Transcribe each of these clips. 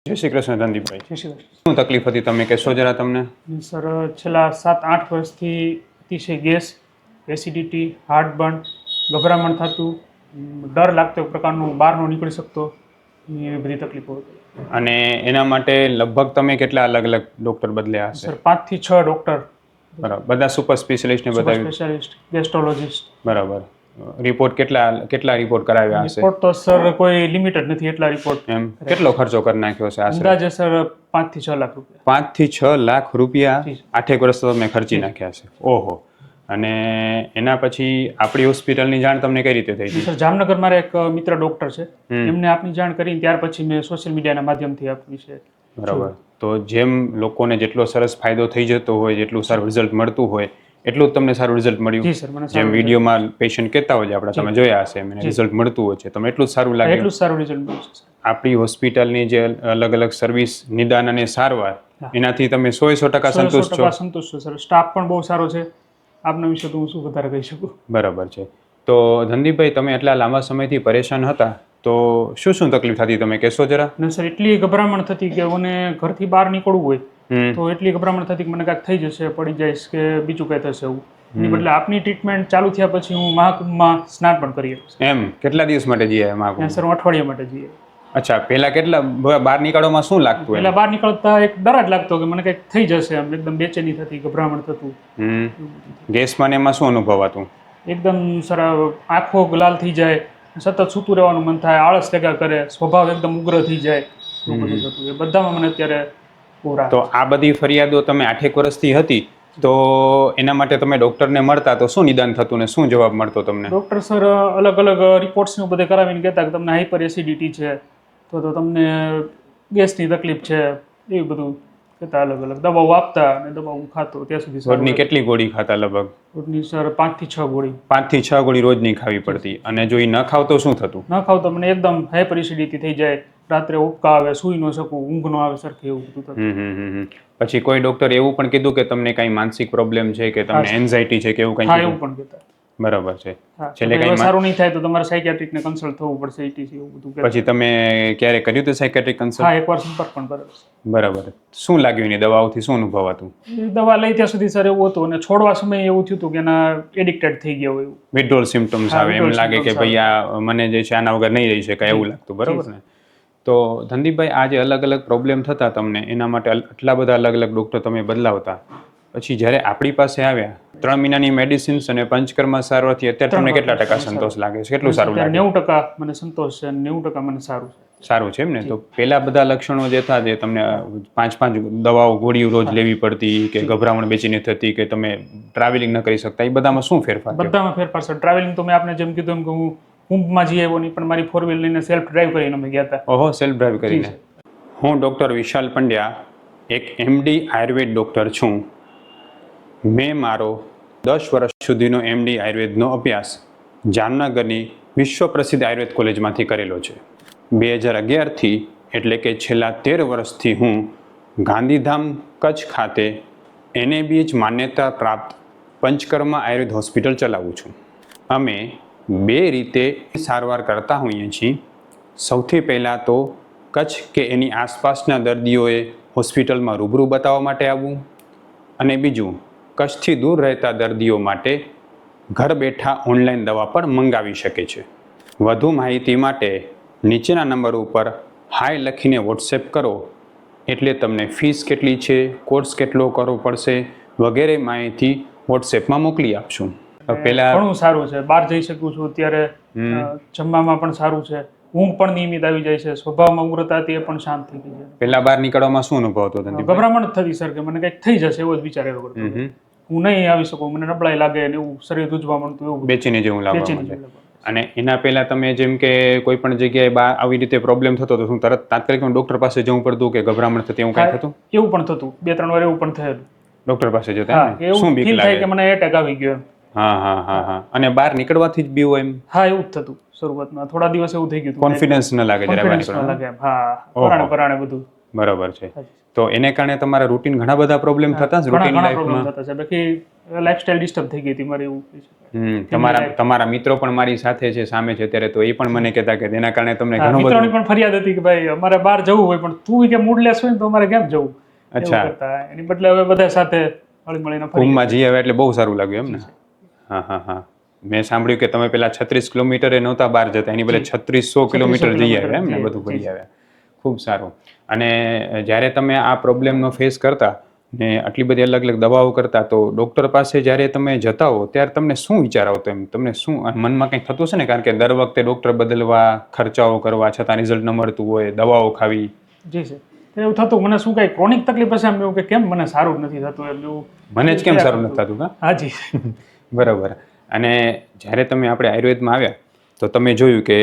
જય શ્રી કૃષ્ણ ધનદીપભાઈ. જય શ્રી કૃષ્ણ. શું તકલીફ હતી તમે કહેશો જરા તમને? સર છેલ્લા 7-8 વર્ષથી અતિશય ગેસ, એસિડિટી, હાર્ટબર્ન, ગભરામણ થતું, ડર લાગતો એક પ્રકારનું, બહાર ન નીકળી શકતો, એવી બધી તકલીફો હતી. અને એના માટે લગભગ તમે કેટલા અલગ અલગ ડૉક્ટર બદલ્યા હશે? સર 5 થી 6 ડૉક્ટર, બરાબર. બધા સુપર સ્પેશિયાલિસ્ટને બતાવ્યું? સ્પેશિયાલિસ્ટ, ગેસ્ટ્રોલોજિસ્ટ. બરાબર. રિપોર્ટ કેટલા રિપોર્ટ કરાવ્યા હશે? રિપોર્ટ તો સર કોઈ લિમિટેડ નથી, એટલા રિપોર્ટ. એમ કેટલો ખર્ચો કરી નાખ્યો છે આશરે? અંદાજે સર 5 થી 6 લાખ રૂપિયા. 5 થી 6 લાખ રૂપિયા જી. 8 વર્ષ તો તમે ખર્ચી નાખ્યા છે. ઓહો. અને એના પછી આપણી હોસ્પિટલની જાણ તમને કઈ રીતે થઈ હતી? સર જામનગર મારે એક મિત્ર ડૉક્ટર છે, હમ. એમને આપની જાણ કરીને ત્યાર પછી મેં સોશિયલ મીડિયાના માધ્યમથી આપની છે. બરાબર. તો જેમ લોકોને જેટલો સરસ ફાયદો થઈ જતો હોય, જેટલું સારું રિઝલ્ટ મળતું હોય, એટલું જ તમને સારું રિઝલ્ટ મળ્યું? જી સર, મને જેમ સારું વિડીયોમાં પેશન્ટ કહેતા હોય છે, આપણે તમે જોયા હશે, એમને રિઝલ્ટ મળતું હોય છે, તમને એટલું જ સારું લાગે? એટલું જ સારું રિઝલ્ટ મળ્યું છે સર. આપણી હોસ્પિટલની જે અલગ અલગ સર્વિસ, નિદાન અને સારવાર, એનાથી તમે 100% સંતુષ્ટ છો? 100% સંતુષ્ટ છું સર. સ્ટાફ પણ બહુ સારો છે. આપના વિશે તો હું શું વધારે કહી શકું. બરાબર છે. તો ધનદીપભાઈ, તમે એટલા લાંબા સમયથી પરેશાન હતા, તો શું તકલીફ થતી તમે કહેશો જરા? ને સર એટલી ગભરામણ થતી કે મને ઘરથી બહાર નીકળવું હોય હમ. તો એટલી ગભરામણ થતી કે મને કાંઈક થઈ જશે, પડી જઈશ કે બીજું કંઈ થશે એવું. એની બદલે આપની ટ્રીટમેન્ટ ચાલુ થયા પછી હું મહાકુંભમાં સ્નાન પણ કરી શકું. એમ કેટલા દિવસ માટે જઈએ એમાં? ત્યાં સર હું અઠવાડિયા માટે જઈએ. અચ્છા, પહેલા કેટલા બહાર નીકળવામાં શું લાગતું? પહેલા બહાર નીકળતા એક ડર જ લાગતો કે મને કંઈક થઈ જશે, એમ એકદમ બેચેની થતી, ગભરામણ થતું. ગેસમાં ને એમાં શું અનુભવાતું? એકદમ સર આંખો લાલ થઈ જાય, સતત સૂતું રહેવાનું મન થાય, આળસ ટકા કરે, સ્વભાવ એકદમ ઉગ્ર થઈ જાય, એવું બધું થતું. એ બધામાં મને અત્યારે પૂરા. તો આ બધી ફરિયાદો તમે 8 વર્ષથી હતી, તો એના માટે તમે ડૉક્ટરને મળતા તો શું નિદાન થતું ને શું જવાબ મળતો તમને? ડૉક્ટર સર અલગ અલગ રિપોર્ટ્સનું બધે કરાવીને કહેતા કે તમને હાઈપર એસિડિટી છે, તો તમને ગેસની તકલીફ છે, એવું બધું કહેતા. અલગ અલગ દવાઓ આપતા અને દવાઓ હું ખાતો ત્યાં સુધી. રોજની કેટલી ગોળી ખાતા લગભગ? રોજની સર 5 થી 6 ગોળી. 5 થી 6 ગોળી રોજની ખાવી પડતી. અને જો એ ન ખાવ તો શું થતું? ન ખાવ તો મને એકદમ હાઈપર એસિડિટી થઈ જાય, રાત્રે ઉબકા આવે, સૂઈ ન શકું, ઊંઘ ન આવે સરખી, એવું બધું થતું. પછી કોઈ ડૉક્ટર એવું પણ કીધું કે તમને કાંઈ માનસિક પ્રોબ્લેમ છે કે તમને એન્ઝાઇટી છે કે એવું કંઈ હા, કીધું? એવું પણ કહેતા. બરાબર છે. હા, છેલ્લે એટલે કાંઈ સારું નહીં થાય તો તમારે સાયકિયાટ્રિકને કન્સલ્ટ થવું પડશે, ETC એવું બધું કહેતા. પછી તમે ક્યારે કર્યું હતું સાયકેટ્રિક કન્સલ્ટ? હા, એકવાર સંપર્ક પણ કર્યો છે. બરાબર. શું લાગ્યું એની દવાઓથી, શું અનુભવાતું? એ દવા લઈ ત્યાં સુધી સર એવું હતું, અને છોડવા સમયે એવું થયું હતું કે એના એડિક્ટેડ થઈ ગયા હોય એવું. વિથડ્રોલ સિમ્પટમ્સ હા, આવે, એમ withdrawal લાગે કે symptoms ભાઈ આ મને જે છે આના વગર નહીં રહી શકાય, એવું લાગતું. બરાબર ને? તો ધનદીપભાઈ, આ જે અલગ અલગ પ્રોબ્લેમ થતા તમને, એના માટે આટલા બધા અલગ અલગ ડૉક્ટર તમે બદલાવતા, પછી જ્યારે આપણી પાસે આવ્યા, 3 મહિનાની મેડિસિન્સ અને પંચકર્મ સારવારથી અત્યારે તમને કેટલા ટકા સંતોષ લાગે છે? કેટલું સારું લાગે? 90% મને સંતોષ છે, 90% મને સારું છે. સારું છે એમ ને? તો પેલા બધા લક્ષણો જે હતા, જે તમને 5 દવાઓ ગોળીઓ રોજ લેવી પડતી, કે ગભરામણ બેચીને થતી, કે તમે ટ્રાવેલિંગ ન કરી શકતા, એ બધામાં શું ફેરફાર થયો? બધામાં ફેરફાર સર. ટ્રાવેલિંગ તો મેં આપને જેમ કીધું એમ કે હું કુંભમાં જઈ આવ્યો નહીં, પણ મારી 4 વ્હીલ લઈને સેલ્ફ ડ્રાઈવ કરીને અમે ગયા હતા. ઓહો, સેલ્ફ ડ્રાઈવ કરીને. હું ડૉક્ટર વિશાલ પંડ્યા, એક MD આયુર્વેદ ડૉક્ટર છું. મેં મારો 10 વર્ષ સુધીનો MD આયુર્વેદનો અભ્યાસ જામનગરની વિશ્વ પ્રસિદ્ધ આયુર્વેદ કોલેજમાંથી કરેલો છે. 2011થી એટલે કે છેલ્લા 13 વર્ષથી હું ગાંધીધામ કચ્છ ખાતે NABH માન્યતા પ્રાપ્ત પંચકર્મ આયુર્વેદ હોસ્પિટલ ચલાવું છું. અમે 2 રીતે સારવાર કરતા હોઈએ છીએ. સૌથી પહેલાં તો કચ્છ કે એની આસપાસના દર્દીઓએ હોસ્પિટલમાં રૂબરૂ બતાવવા માટે આવવું, અને બીજું, કચ્છથી દૂર રહેતા દર્દીઓ માટે ઘર બેઠા ઓનલાઈન દવા પણ મંગાવી શકે છે. વધુ માહિતી માટે નીચેના નંબર ઉપર હાય લખીને વોટ્સએપ કરો, એટલે તમને ફીસ કેટલી છે, કોર્સ કેટલો કરવો પડશે વગેરે માહિતી વોટ્સએપમાં મોકલી આપશું. પહેલા ઘણું સારું છે. બહાર જઈ શકું છું અત્યારે, જમવામાં પણ સારું છે, ઊંઘ પણ નિયમિત આવી જાય છે, સ્વભાવમાં ઉગ્રતા હતી એ પણ શાંત થઈ ગઈ છે. પહેલા બહાર નીકળવામાં શું અનુભવ હતો? ગભરામણ જ થતી સર, કે મને કંઈક થઈ જશે એવો જ વિચાર આવ્યો કરતો. હું નહીં આવી શકું, મને નબળાઈ લાગે ને એવું, શરીર ધ્રુજવા મળતું, એવું બેચેની જેવું લાગવા બેચેની માંડે. જેવું લાગે. અને એના પહેલા તમે જેમ કે કોઈ પણ જગ્યાએ બહાર આવી રીતે પ્રોબ્લેમ થતો તો શું તરત તાત્કાલિક ડૉક્ટર પાસે જવું પડતું કે ગભરામણ થતી, એવું કંઈ થતું? એવું પણ થતું, 2-3 વાર એવું પણ થયેલું. ડૉક્ટર પાસે જતા? હા, એવું શું બીક ફીલ થાય કે લાગે? મને એટેક આવી ગયો એમ. હા. અને બહાર નીકળવાથી જ બીવું એમ? હા, એવું જ થતું શરૂઆતમાં. થોડા દિવસ એવું થઈ ગયું હતું. કોન્ફિડન્સ ન લાગે જરા બહાર કોન્ફિડન્સ ન નીકળવામાં? લાગે એમ. હા, પરાણે બધું. બરાબર છે. હાજી. તો એને કારણે તમારા રૂટીન ઘણા બધા પ્રોબ્લેમ થતા ઘણા રૂટીન ઘણા પ્રોબ્લેમ લાઈફમાં? થતા છે બાકી લાઈફસ્ટાઈલ ડિસ્ટર્બ થઈ ગઈ હતી મારી એવું કહી શકાય. તમારા મિત્રો પણ મારી સાથે છે, સામે છે અત્યારે, તો એ પણ મને કહેતા કે તેના કારણે તમને હા, ઘણું મિત્રોની બધું. પણ ફરિયાદ હતી કે ભાઈ અમારે બહાર જવું હોય પણ તું કે મૂડલેસ હોય ને તો અમારે કેમ જવું એવું અચ્છા. કરતા. એની બદલે હવે બધા સાથે હળી મળીને ફરીએ. કુંભમાં જઈ આવે એટલે બહુ સારું લાગ્યું એમ ને? હા હા હા. મેં સાંભળ્યું કે તમે પેલા 36 કિલોમીટરે નહોતા બહાર જતા, એની બદલે જી. 3600 કિલોમીટર જઈ કિલોમીટર આવ્યા એમ ને, જઈ બધું આવ્યા. ફરી આવ્યા. ખૂબ સારું. અને જ્યારે તમે આ પ્રોબ્લેમનો ફેસ કરતા ને આટલી બધી અલગ અલગ દવાઓ કરતા, તો ડૉક્ટર પાસે જ્યારે તમે જતા હો ત્યારે તમને શું વિચાર આવતો? એમ તમને શું મનમાં કંઈક થતું હશે ને, કારણ કે દર વખતે ડૉક્ટર બદલવા, ખર્ચાઓ કરવા, છતાં રિઝલ્ટ ન મળતું હોય, દવાઓ ખાવી. જી સર. તો એવું થતું મને શું કઈ ક્રોનિક તકલીફ હશે એમ, એવું કે કેમ મને સારું જ નથી થતું એમ એવું. મને જ કેમ સારું નથી થતું? હા જી. બરાબર. અને જ્યારે તમે આપણે આયુર્વેદમાં આવ્યા તો તમે જોયું કે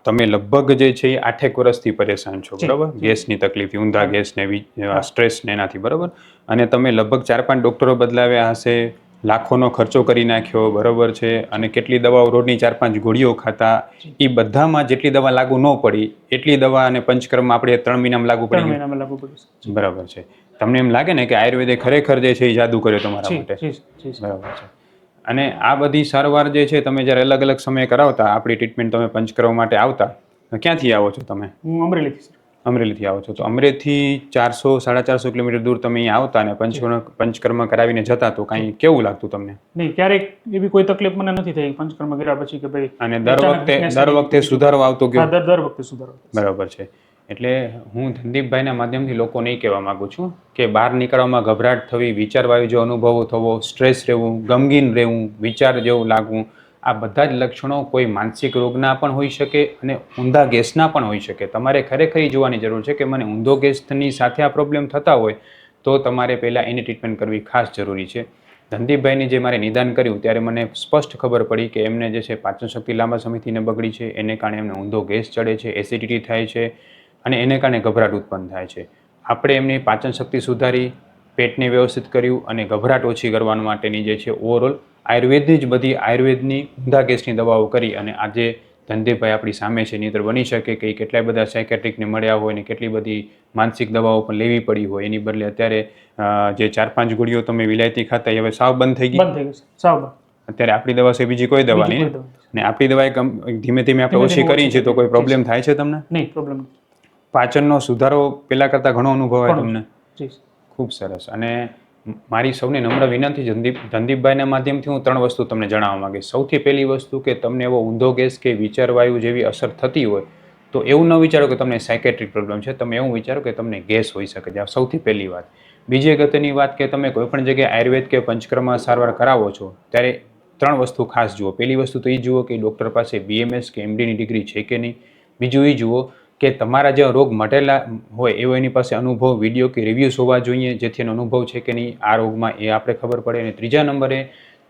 તમે લગભગ જે છે એ 8 વર્ષથી પરેશાન છો, જી, બરાબર? જી. ગેસની તકલીફ, ઊંધા હા. ગેસ ને હા. સ્ટ્રેસ ને એનાથી, બરાબર? અને તમે લગભગ 4-5 ડૉક્ટરો બદલાવ્યા હશે, લાખોનો ખર્ચો કરી નાખ્યો, બરાબર છે? અને કેટલી દવાઓ, રોજની 4-5 ગોળીઓ ખાતા. જી. એ બધામાં જેટલી દવા લાગુ ન પડી એટલી દવા અને પંચકર્મ આપણે 3 મહિનામાં લાગુ પડી 3 ગયું. મહિનામાં લાગુ પડ્યું છે. બરાબર છે. તમને એમ લાગે ને કે આયુર્વેદે ખરેખર જે છે એ જાદુ કર્યો તમારા જી માટે? જી જી સર. બરાબર છે. અને આ બધી સારવાર જે છે તમે જ્યારે અલગ અલગ સમયે કરાવતા, આપણી ટ્રીટમેન્ટ તમે પંચકર્મ માટે આવતા, ક્યાંથી આવો છો તમે? હું અમરેલીથી સર. અમરેલીથી આવો છો. તો અમરેલીથી 400-450 કિલોમીટર દૂર તમે અહીંયા આવતા અને પંચકર્મ કરાવીને જતા, તો કાંઈ કેવું લાગતું તમને? નહીં, ક્યારેક એવી કોઈ તકલીફ મને નથી થઈ પંચકર્મ કર્યા પછી કે ભાઈ. અને અચાનક weakness દર આવી વખતે ગઈ. સુધારો આવતો ગયો? હા, દર વખતે સુધારો. બરાબર છે. એટલે હું ધનદીપભાઈના માધ્યમથી લોકોને એ કહેવા માગું છું કે બહાર નીકળવામાં ગભરાટ થવી, વિચારવાયુ જેવો અનુભવ થવો, સ્ટ્રેસ રહેવું, ગમગીન રહેવું, વિચાર જેવું લાગવું, આ બધા જ લક્ષણો કોઈ માનસિક રોગના પણ હોઈ શકે અને ઊંધા ગેસના પણ હોઈ શકે. તમારે ખરેખર એ જોવાની જરૂર છે કે મને ઊંધો ગેસની સાથે આ પ્રોબ્લેમ થતા હોય તો તમારે પહેલાં એની ટ્રીટમેન્ટ કરવી ખાસ જરૂરી છે. ધનદીપભાઈને જે મારે નિદાન કર્યું ત્યારે મને સ્પષ્ટ ખબર પડી કે એમને જે છે પાચન શક્તિ લાંબા સમયથી ને બગડી છે, એને કારણે એમને ઊંધો ગેસ ચડે છે, એસિડિટી થાય છે અને એને કારણે ગભરાટ ઉત્પન્ન થાય છે. આપણે એમની પાચન શક્તિ સુધારી, પેટને વ્યવસ્થિત કર્યું અને ગભરાટ ઓછી કરવા માટેની જે છે ઓવરઓલ આયુર્વેદની જ બધી આયુર્વેદની ઊંધા ગેસની દવાઓ કરી અને આજે ધનદીપભાઈ આપણી સામે છે. નહીંતર બની શકે કે કેટલાય બધા સાયકેટ્રિકને મળ્યા હોય ને કેટલી બધી માનસિક દવાઓ પણ લેવી પડી હોય, એની બદલે અત્યારે જે 4-5 ગોળીઓ તમે વિલાયતી ખાતા એ હવે સાવ બંધ થઈ ગઈ. બંધ થઈ ગયું સર, સાવ બંધ. અત્યારે આપણી દવા છે, બીજી કોઈ દવા બીજી નહીં કોઈ ને? દવા ને આપણી દવા ધીમે ધીમે આપણે ઓછી કરી છે, તો કોઈ પ્રોબ્લેમ થાય છે તમને? નહીં, પ્રોબ્લેમ પાચનનો સુધારો પહેલાં કરતાં ઘણો અનુભવ આવે તમને? જી. ખૂબ સરસ. અને મારી સૌને નમ્ર વિનંતી, ધનદીપભાઈના માધ્યમથી હું 3 વસ્તુ તમને જણાવવા માંગીશ. સૌથી પહેલી વસ્તુ કે તમને એવો ઊંધો ગેસ કે વિચારવાયુ જેવી અસર થતી હોય તો એવું ન વિચારો કે તમને સાયકેટ્રિક પ્રોબ્લેમ છે, તમે એવું વિચારો કે તમને ગેસ હોઈ શકે છે. આ સૌથી પહેલી વાત. બીજી અગત્યની વાત કે તમે કોઈપણ જગ્યાએ આયુર્વેદ કે પંચકર્મ સારવાર કરાવો છો ત્યારે 3 વસ્તુ ખાસ જુઓ. પહેલી વસ્તુ તો એ જુઓ કે ડૉક્ટર પાસે BMS કે MDની ડિગ્રી છે કે નહીં. બીજું એ જુઓ કે તમારા જે રોગ મટેલા હોય એવો એની પાસે અનુભવ, વિડીયો કે રિવ્યૂઝ હોવા જોઈએ, જેથી એનો અનુભવ છે કે નહીં આ રોગમાં એ આપણે ખબર પડે. અને ત્રીજા નંબરે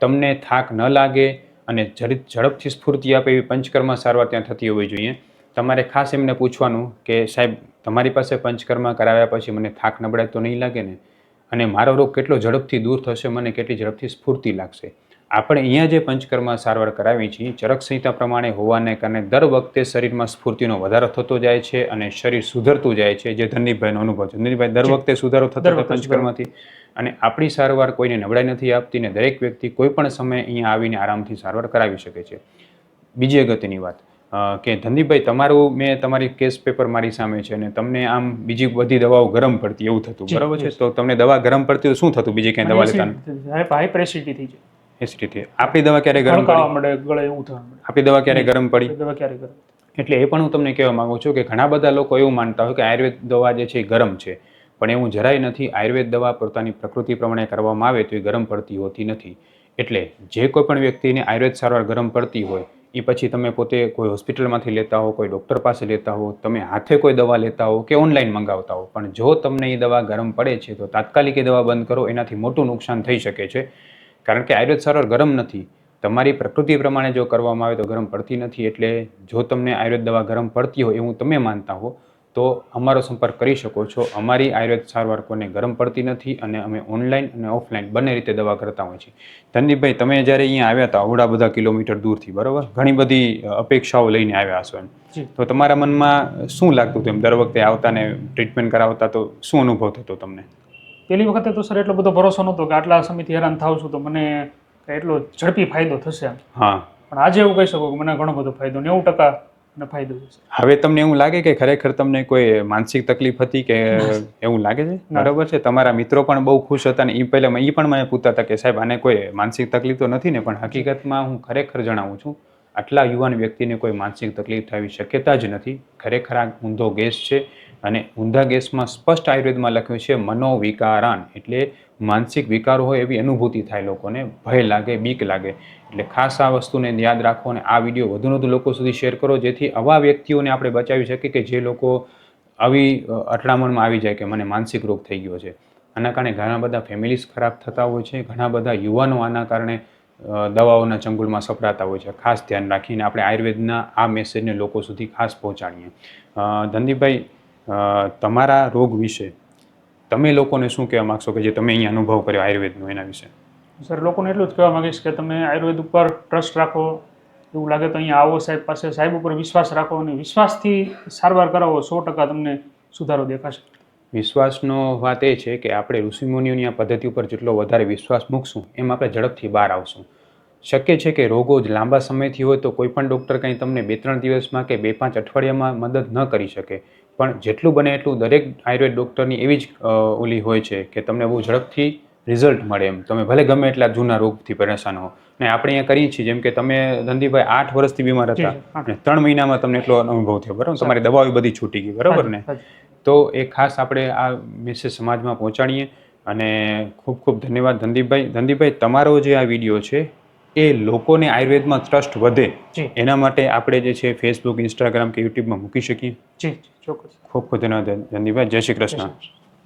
તમને થાક ન લાગે અને ઝડપથી સ્ફૂર્તિ આપે એવી પંચકર્મ સારવાર ત્યાં થતી હોવી જોઈએ. તમારે ખાસ એમને પૂછવાનું કે સાહેબ તમારી પાસે પંચકર્મ કરાવ્યા પછી મને થાક નબળાઈ તો નહીં લાગે ને? અને મારો રોગ કેટલો ઝડપથી દૂર થશે, મને કેટલી ઝડપથી સ્ફૂર્તિ લાગશે? આપણે અહીંયા જે પંચકર્મ સારવાર કરાવી છીએ ચરક સંહિતા પ્રમાણે હોવાને કારણે દર વખતે શરીરમાં સ્ફૂર્તિનો વધારો થતો જાય છે અને શરીર સુધરતું જાય છે, જે ધનદીપભાઈનો અનુભવ છે. ધનદીપભાઈ, દર વખતે સુધારો થતો હતો પંચકર્મથી. અને આપણી સારવાર કોઈને નબળાઈ નથી આપતી ને દરેક વ્યક્તિ કોઈ પણ સમયે અહીંયા આવીને આરામથી સારવાર કરાવી શકે છે. બીજી અગત્યની વાત કે ધનદીપભાઈ, તમારી કેસ પેપર મારી સામે છે અને તમને આમ બીજી બધી દવાઓ ગરમ પડતી એવું થતું, બરાબર છે? તો તમને દવા ગરમ પડતી તો શું થતું બીજી ક્યાંય દવા લેતા? હાઈપર એસિડિટી થઈ જાય. એસિડિટી. આપણી દવા ક્યારે ગરમ હલકાવા પડી? મળે, ગળે એવું થવા મળે. આપણી દવા ક્યારે ગરમ પડી? દવા ક્યારે ગરમ? એટલે એ પણ હું તમને કહેવા માંગુ છું કે ઘણા બધા લોકો એવું માનતા હોય કે આયુર્વેદ દવા જે છે એ ગરમ છે, પણ એવું જરાય નથી. આયુર્વેદ દવા પોતાની પ્રકૃતિ પ્રમાણે કરવામાં આવે તો એ ગરમ પડતી હોતી નથી. એટલે જે કોઈ પણ વ્યક્તિને આયુર્વેદ સારવાર ગરમ પડતી હોય એ પછી તમે પોતે કોઈ હોસ્પિટલમાંથી લેતા હો, કોઈ ડૉક્ટર પાસે લેતા હો, તમે હાથે કોઈ દવા લેતા હો કે ઓનલાઈન મંગાવતા હો, પણ જો તમને એ દવા ગરમ પડે છે તો તાત્કાલિક એ દવા બંધ કરો. એનાથી મોટું નુકસાન થઈ શકે છે. કારણ કે આયુર્વેદ સારવાર ગરમ નથી. તમારી પ્રકૃતિ પ્રમાણે જો કરવામાં આવે તો ગરમ પડતી નથી. એટલે જો તમને આયુર્વેદ દવા ગરમ પડતી હોય એવું તમે માનતા હો તો અમારો સંપર્ક કરી શકો છો. અમારી આયુર્વેદ સારવાર કોઈને ગરમ પડતી નથી અને અમે ઓનલાઈન અને ઓફલાઈન બંને રીતે દવા કરતા હોઈએ છીએ. ધનદીપભાઈ, તમે જ્યારે અહીંયા આવ્યા હતા આવડા બધા કિલોમીટર દૂરથી, બરાબર, ઘણી બધી અપેક્ષાઓ લઈને આવ્યા હશો એમ, જી. તો તમારા મનમાં શું લાગતું હતું એમ દર વખતે આવતા ને ટ્રીટમેન્ટ કરાવતા તો શું અનુભવ થતો તમને? પહેલી વખતે તો સર એટલો બધો ભરોસો નહોતો કે આટલા સમયથી હેરાન થાઉં છું તો મને એટલો ઝડપી ફાયદો થશે એમ. હા, પણ આજે એવું કહી શકો કે મને ઘણો બધો ફાયદો 90% મને ફાયદો થશે. હવે તમને એવું લાગે કે ખરેખર તમને કોઈ માનસિક તકલીફ હતી કે એવું લાગે છે? ના. બરાબર છે. તમારા મિત્રો પણ બહુ ખુશ હતા ને એ પહેલા એ પણ મને પૂછતા હતા કે સાહેબ આને કોઈ માનસિક તકલીફ તો નથી ને? પણ હકીકતમાં હું ખરેખર જણાવું છું, આટલા યુવાન વ્યક્તિને કોઈ માનસિક તકલીફ થવી શક્યતા જ નથી. ખરેખર આ ઊંધો ગેસ છે અને ઊંધા ગેસમાં સ્પષ્ટ આયુર્વેદમાં લખ્યું છે મનોવિકારાન, એટલે માનસિક વિકારો હોય એવી અનુભૂતિ થાય લોકોને, ભય લાગે, બીક લાગે. એટલે ખાસ આ વસ્તુને યાદ રાખો અને આ વિડીયો વધુને વધુ લોકો સુધી શેર કરો જેથી આવા વ્યક્તિઓને આપણે બચાવી શકીએ કે જે લોકો આવી અટળામણમાં આવી જાય કે મને માનસિક રોગ થઈ ગયો છે. આના કારણે ઘણા બધા ફેમિલીઝ ખરાબ થતા હોય છે, ઘણા બધા યુવાનો આના કારણે દવાઓના ચંગુલમાં સપડાતા હોય છે. ખાસ ધ્યાન રાખીને આપણે આયુર્વેદના આ મેસેજને લોકો સુધી ખાસ પહોંચાડીએ. ધનદીપભાઈ, તમારા રોગ વિશે તમે લોકોને શું કહેવા માગશો કે જે તમે અહીંયા અનુભવ કર્યો આયુર્વેદનો એના વિશે? સર, લોકોને એટલું જ કહેવા માંગીશ કે તમે આયુર્વેદ ઉપર ટ્રસ્ટ રાખો. એવું લાગે તો અહીંયા આવો સાહેબ પાસે, સાહેબ ઉપર વિશ્વાસ રાખો અને વિશ્વાસથી સારવાર કરાવો. 100% તમને સુધારો દેખાશે. વિશ્વાસનો વાત એ છે કે આપણે ઋષિમુનિઓની આ પદ્ધતિ ઉપર જેટલો વધારે વિશ્વાસ મૂકશું એમ આપણે ઝડપથી બહાર આવશું. શક્ય છે કે રોગો જ લાંબા સમયથી હોય તો કોઈ પણ ડૉક્ટર કંઈ તમને 2-3 દિવસમાં કે 2-5 અઠવાડિયામાં મદદ ન કરી શકે, પણ જેટલું બને એટલું દરેક આયુર્વેદ ડૉક્ટરની એવી જ ઓલી હોય છે કે તમને બહુ ઝડપથી રિઝલ્ટ મળે એમ. તમે ભલે ગમે એટલા જૂના રોગથી પરેશાન હો. ને આપણે અહીંયા કરીએ છીએ, જેમ કે તમે ધનદીપભાઈ 8 વર્ષથી બીમાર હતા અને 3 મહિનામાં તમને એટલો અનુભવ થયો, બરાબર? તમારી દવાઓ બધી છૂટી ગઈ, બરાબર ને? તો એ ખાસ આપણે આ મેસેજ સમાજમાં પહોંચાડીએ અને ખૂબ ખૂબ ધન્યવાદ ધનદીપભાઈ. ધનદીપભાઈ, તમારો જે આ વિડીયો છે એ લોકોને આયુર્વેદમાં ટ્રસ્ટ વધે એના માટે આપણે જે છે ફેસબુક, ઇન્સ્ટાગ્રામ કે યુટ્યુબમાં મૂકી શકીએ. જી, ચોક્કસ. ખૂબ ખૂબ ધન્યવાદ ધનદીપભાઈ. જય શ્રી કૃષ્ણ.